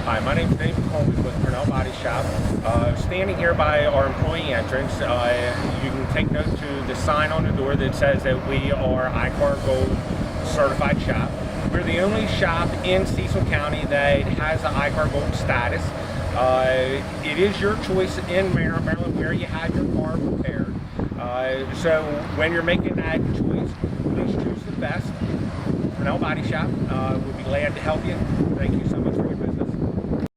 Hi, my name is David Coleman with Purnell Body Shop. Standing here by our employee entrance, you can take note to the sign on the door that says that we are ICAR Gold certified shop. We're the only shop in Cecil County that has an ICAR Gold status. It is your choice in Maryland where you have your car repaired. So when you're making that choice, please choose the best. Purnell Body Shop. We'll be glad to help you. Thank you so much for your business.